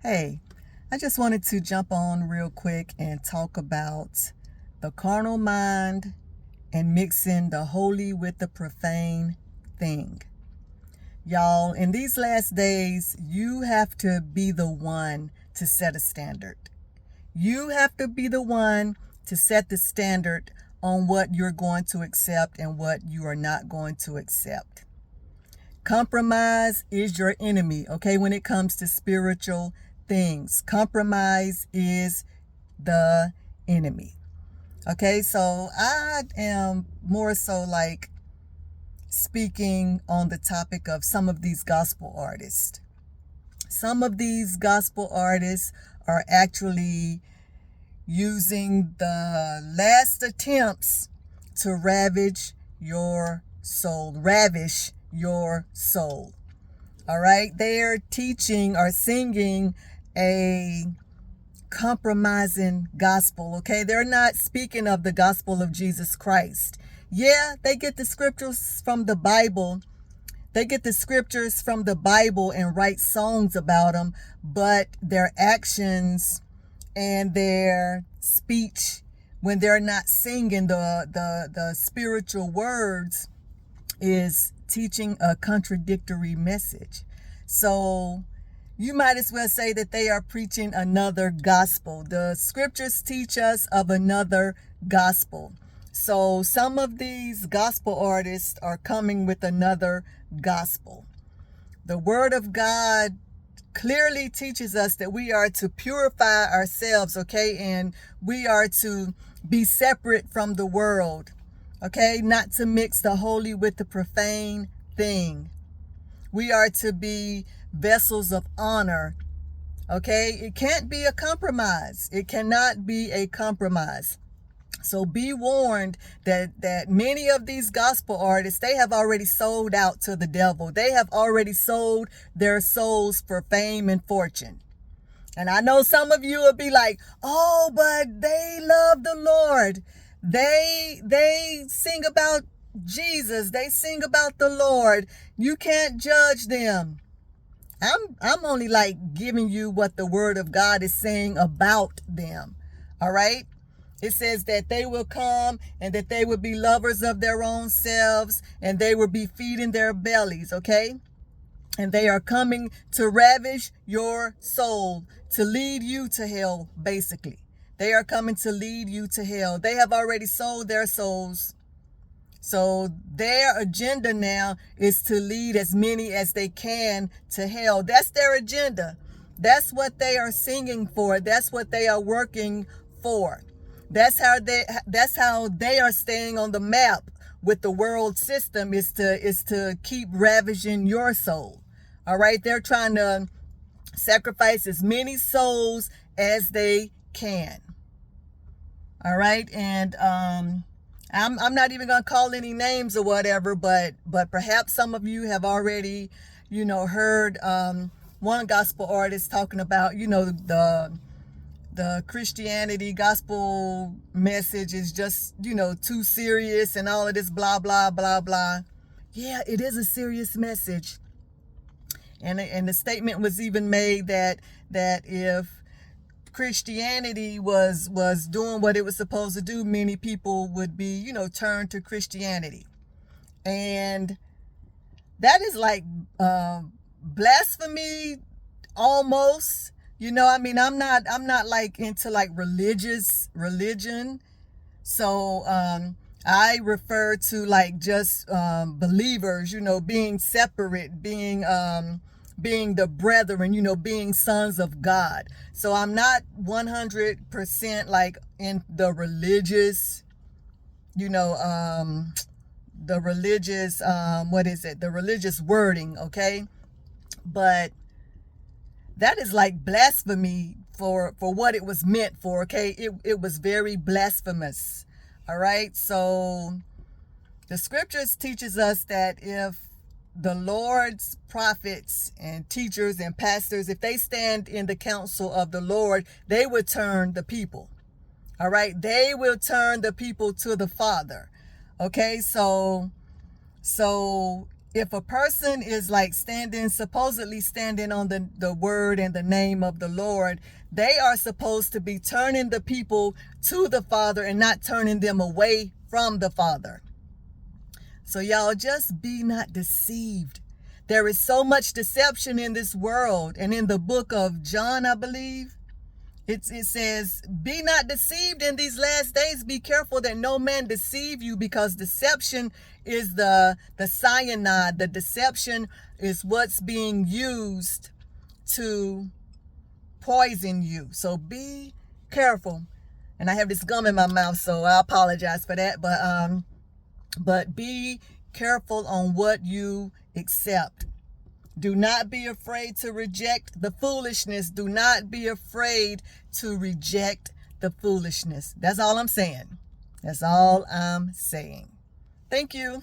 Hey, I just wanted to jump on real quick and talk about the carnal mind and mixing the holy with the profane thing. Y'all, in these last days, you have to be the one to set a standard. You have to be the one to set the standard on what you're going to accept and what you are not going to accept. Compromise is your enemy, okay, when it comes to spiritual things. Compromise is the enemy. Okay, so I am more so like speaking on the topic of some of these gospel artists. Some of these gospel artists are actually using the last attempts to ravish your soul. All right, they're teaching or singing a compromising gospel. Okay, they're not speaking of the gospel of Jesus Christ. Yeah, they get the scriptures from the Bible. And write songs about them, but their actions and their speech, when they're not singing the spiritual words, is teaching a contradictory message. So you might as well say that they are preaching another gospel. The scriptures teach us of another gospel. So some of these gospel artists are coming with another gospel. The word of God clearly teaches us that we are to purify ourselves, okay? And we are to be separate from the world, okay? Not to mix the holy with the profane thing. We are to be vessels of honor, okay? It can't be a compromise. It cannot be a compromise. So be warned that many of these gospel artists, they have already sold out to the devil. They have already sold their souls for fame and fortune. And I know some of you will be like, oh, but they love the Lord. They sing about Jesus. They sing about the Lord. You can't judge them. I'm only like giving you what the word of God is saying about them. All right? It says that they will come and that they will be lovers of their own selves and they will be feeding their bellies, okay? And they are coming to ravish your soul, to lead you to hell, basically. They are coming to lead you to hell. They have already sold their souls. So their agenda now is to lead as many as they can to hell. That's their agenda. That's what they are singing for. That's what they are working for. That's how they are staying on the map with the world system, is to keep ravaging your soul. All right, they're trying to sacrifice as many souls as they can. All right, and I'm not even gonna call any names or whatever, but perhaps some of you have already, heard one gospel artist talking about, the Christianity gospel message is just, too serious and all of this blah, blah, blah, blah. Yeah, it is a serious message. And the statement was even made that if Christianity was doing what it was supposed to do, many people would be, turned to Christianity. And that is like blasphemy almost. I'm not like into like religion. So I refer to like just believers, being separate, being the brethren, being sons of God. So I'm not 100% like in the religious, the religious wording, okay? But that is like blasphemy for what it was meant for, okay? It was very blasphemous, all right? So the scriptures teaches us that if the Lord's prophets and teachers and pastors, if they stand in the counsel of the Lord, they would turn the people, all right? They will turn the people to the Father, okay? So if a person is like supposedly standing on the word and the name of the Lord, they are supposed to be turning the people to the Father and not turning them away from the Father. So y'all, just be not deceived. There is so much deception in this world. And in the book of John, I believe, it says, be not deceived in these last days. Be careful that no man deceive you, because deception is the cyanide. The deception is what's being used to poison you. So be careful. And I have this gum in my mouth, so I apologize for that. But be careful on what you accept. Do not be afraid to reject the foolishness. Do not be afraid to reject the foolishness. That's all I'm saying. That's all I'm saying. Thank you.